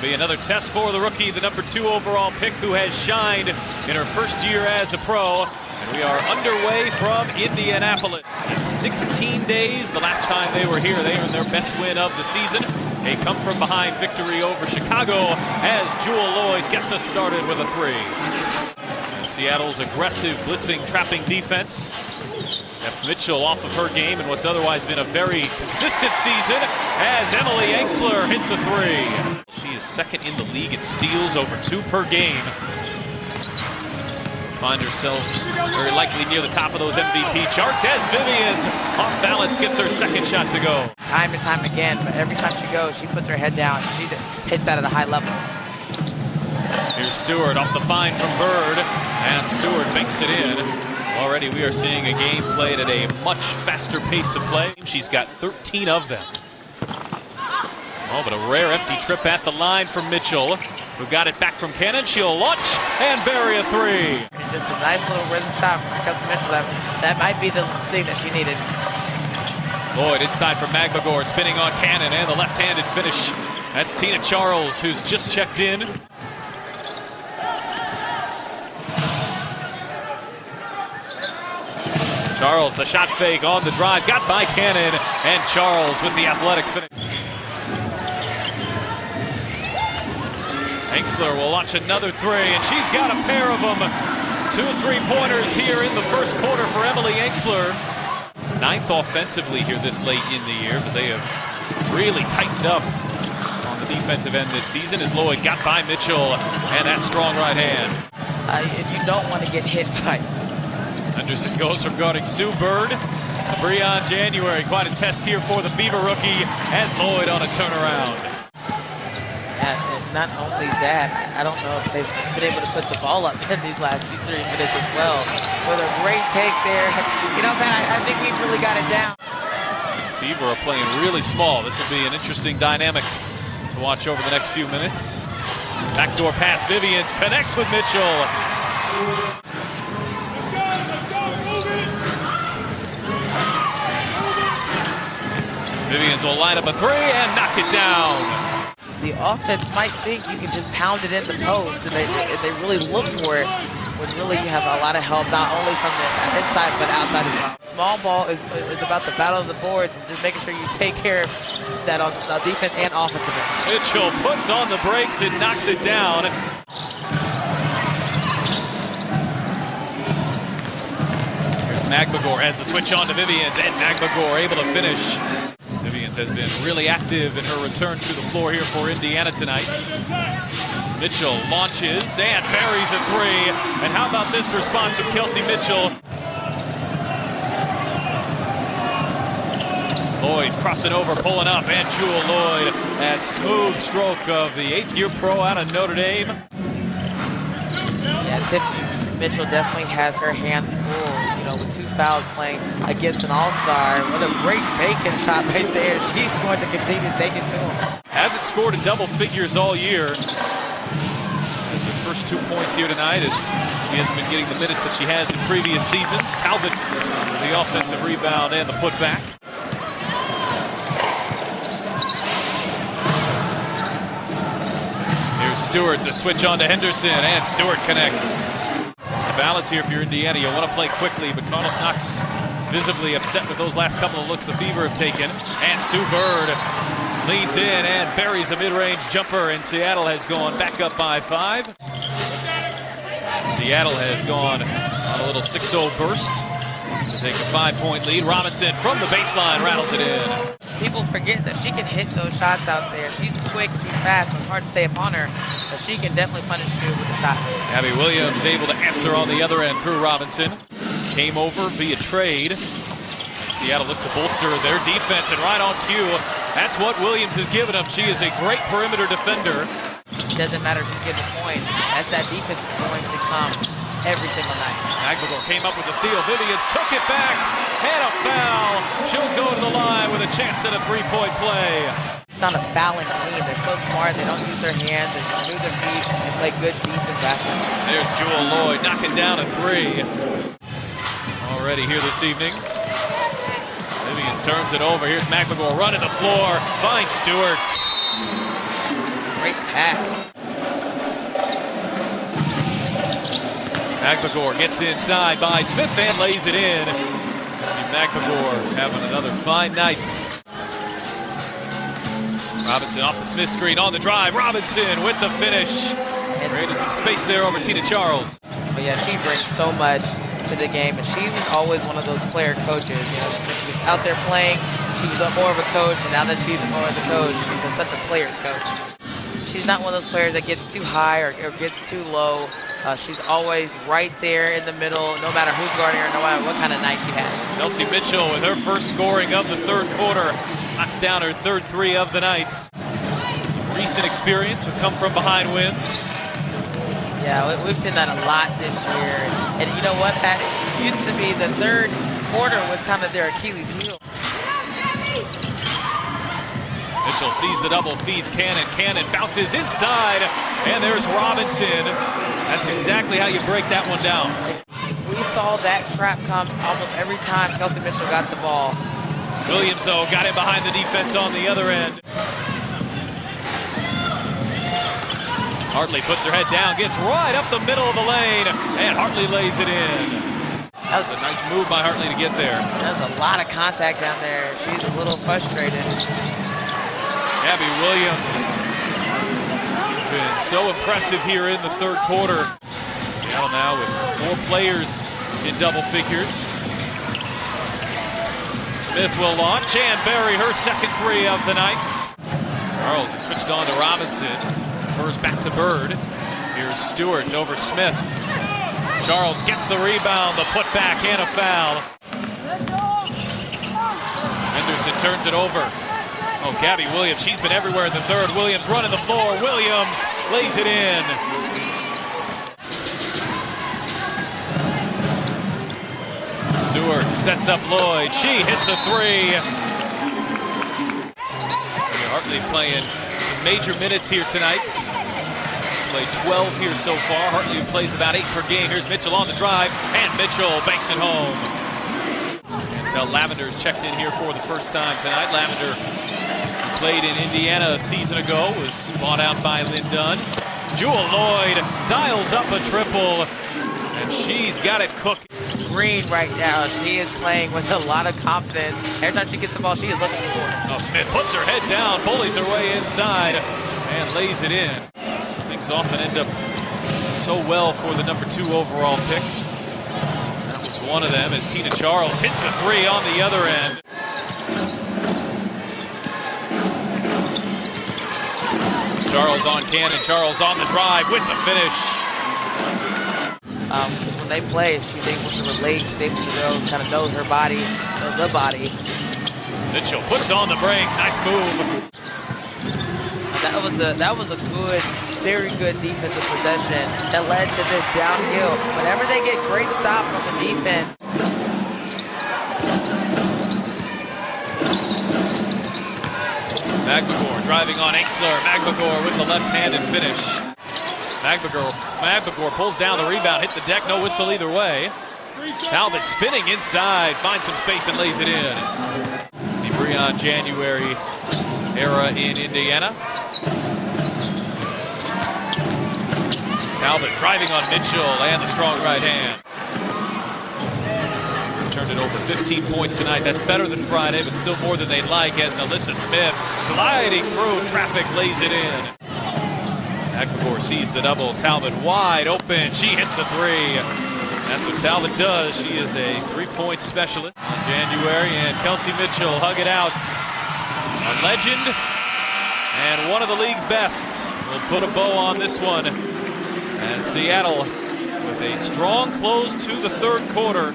Be another test for the rookie, the number 2 overall pick, who has shined in her first year as a pro. And we are underway from Indianapolis. In 16 days, the last time they were here, they earned their best win of the season. A come-from-behind victory over Chicago as Jewel Lloyd gets us started with a 3. Seattle's aggressive, blitzing, trapping defense kept Mitchell off of her game in what's otherwise been a very consistent season as Emily Engstler hits a 3. She is second in the league in steals, over 2 per game. Find herself very likely near the top of those MVP charts as Vivian's off balance gets her second shot to go. Time and time again, but every time she goes, she puts her head down. She hits that at a high level. Here's Stewart off the find from Bird, and Stewart banks it in. Already we are seeing a game played at a much faster pace of play. She's got 13 of them. Oh, but a rare empty trip at the line from Mitchell, who got it back from Cannon. She'll launch and bury a 3. Just a nice little rhythm shot from Kelsey Mitchell. That might be the thing that she needed. Lloyd inside for Magbagor, spinning on Cannon, and the left-handed finish. That's Tina Charles, who's just checked in. Charles, the shot fake on the drive, got by Cannon, and Charles with the athletic finish. Engstler will launch another 3, and she's got a pair of them. 2 3-pointers here in the first quarter for Emily Engstler. 9th offensively here this late in the year, but they have really tightened up on the defensive end this season as Lloyd got by Mitchell, and that strong right hand. You don't want to get hit by. Henderson goes from guarding Sue Bird. Breon January, quite a test here for the Fever rookie as Lloyd on a turnaround. And not only that, I don't know if they've been able to put the ball up in these last 2-3 minutes as well. With a great take there. You know, man, I think we've really got it down. Fever are playing really small. This will be an interesting dynamic to watch over the next few minutes. Backdoor pass, Vivians connects with Mitchell. Vivians will line up a 3 and knock it down. The offense might think you can just pound it in the post, and if they really look for it, when really you have a lot of help, not only from the inside, but outside as well. Small ball is about the battle of the boards, and just making sure you take care of that on defense and offensive end. Mitchell puts on the brakes and knocks it down. Here's Magbagor has the switch on to Vivians, and Magbagor able to finish. Vivians has been really active in her return to the floor here for Indiana tonight. Mitchell launches and buries a 3. And how about this response from Kelsey Mitchell? Lloyd crossing over, pulling up, and Jewel Lloyd at smooth stroke of the 8th-year pro out of Notre Dame. Yeah, Tiffany Mitchell definitely has her hands full. With 2 fouls playing against an all-star. What a great bacon shot right there. She's going to continue to take it to him. Hasn't scored in double figures all year. The first 2 points here tonight as she hasn't been getting the minutes that she has in previous seasons. Talbot with the offensive rebound and the putback. Here's Stewart, the switch on to Henderson, and Stewart connects. Balance here if you're Indiana. You'll want to play quickly, but Carlos Knox visibly upset with those last couple of looks the Fever have taken. And Sue Bird leans in and buries a mid-range jumper, and Seattle has gone back up by 5. Seattle has gone on a little 6-0 burst to take a 5-point lead. Robinson from the baseline rattles it in. People forget that she can hit those shots out there. She's quick, she's fast, it's hard to stay upon her, but she can definitely punish you with the shot. Abby Williams able to answer on the other end through Robinson. Came over via trade. Seattle looked to bolster their defense, and right on cue, that's what Williams has given them. She is a great perimeter defender. It doesn't matter if you get the point, as that defense is going to come every single night. Magbagor came up with the steal. Vivians took it back, and a foul. She'll go to the line with a chance at a 3-point play. It's not a fouling team. They're so smart. They don't use their hands. They move their feet and play good defense basketball. There's Jewel Lloyd knocking down a 3. Already here this evening. Vivians turns it over. Here's Magbagor running the floor. Finds Stewart. Great pass. McMcGore gets inside by Smith and lays it in. McMcGore having another fine night. Robinson off the Smith screen on the drive. Robinson with the finish. And created some space there over Tina Charles. But yeah, she brings so much to the game, and she was always one of those player coaches. You know, she was out there playing. She was more of a coach, and now that she's more of a coach, she's such a player's coach. She's not one of those players that gets too high or gets too low. She's always right there in the middle, no matter who's guarding her, no matter what kind of night she has. Kelsey Mitchell with her first scoring of the third quarter. Knocks down her third three of the night. Some recent experience with come from behind wins. Yeah, we've seen that a lot this year. And you know what, Pat? It used to be the third quarter was kind of their Achilles heel. Mitchell sees the double, feeds Cannon. Cannon bounces inside, and there's Robinson. That's exactly how you break that one down. We saw that trap come almost every time Kelsey Mitchell got the ball. Williams, though, got him behind the defense on the other end. Hartley puts her head down, gets right up the middle of the lane, and Hartley lays it in. That was a nice move by Hartley to get there. That was a lot of contact down there. She's a little frustrated. Gabby Williams has been so impressive here in the third quarter. Seattle now with 4 players in double figures. Smith will launch and bury her second three of the night. Charles has switched on to Robinson. First back to Bird. Here's Stewart over Smith. Charles gets the rebound, the putback, and a foul. Henderson turns it over. Oh, Gabby Williams, she's been everywhere in the third. Williams running the floor. Williams lays it in. Stewart sets up Lloyd. She hits a three. Hartley playing some major minutes here tonight. Played 12 here so far. Hartley plays about 8 per game. Here's Mitchell on the drive, and Mitchell banks it home. Until Lavender's checked in here for the first time tonight. Lavender played in Indiana a season ago, was bought out by Lynn Dunn. Jewel Lloyd dials up a triple, and she's got it cooked. Green right now, she is playing with a lot of confidence. Every time she gets the ball, she is looking for it. Oh, Smith puts her head down, bullies her way inside, and lays it in. Things often end up so well for the number 2 overall pick. That was one of them as Tina Charles hits a three on the other end. Charles on Cannon, Charles on the drive with the finish. When they play, she's able to relate, she's able to kind of knows her body, knows the body. Mitchell puts on the brakes, nice move. That was a good, very good defensive possession that led to this downhill. Whenever they get great stop from the defense. McMcGore driving on Exler. McMcGore with the left-handed finish. McMcGore pulls down the rebound, hit the deck, no whistle either way. Talbot spinning inside, finds some space and lays it in. The Breon January era in Indiana. Talbot driving on Mitchell and the strong right hand. Turned it over 15 points tonight. That's better than Friday, but still more than they'd like as Alyssa Smith gliding through traffic lays it in. McMcGore sees the double. Talbot wide open. She hits a three. That's what Talbot does. She is a three-point specialist. January and Kelsey Mitchell hug it out. A legend and one of the league's best. We'll put a bow on this one as Seattle with a strong close to the third quarter.